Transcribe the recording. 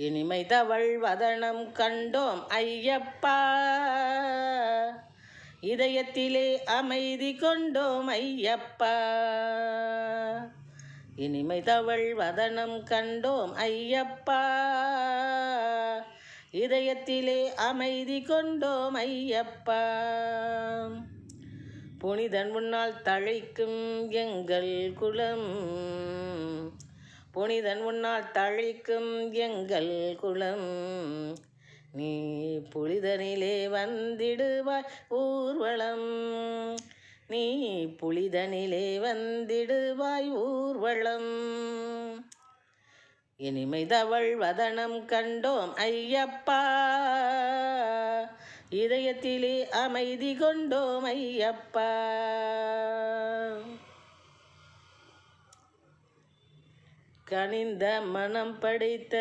இனிமை தவள் வதனம் கண்டோம் ஐயப்பா, இதயத்திலே அமைதி கொண்டோம் ஐயப்பா. இனிமை தவள் வதனம் கண்டோம் ஐயப்பா, இதயத்திலே அமைதி கொண்டோம் ஐயப்பா. புனிதன் முன்னால் தழைக்கும் எங்கள் குலம், புனிதன் முன்னால் தழைக்கும் எங்கள் குலம். நீ புனிதனிலே வந்திடுவாய் ஊர்வலம், நீ புனிதனிலே வந்திடுவாய் ஊர்வலம். இனிமை தவள் வதனம் கண்டோம் ஐயப்பா, இதயத்திலே அமைதி கொண்டோம் ஐயப்பா. கனிந்த மனம் படைத்த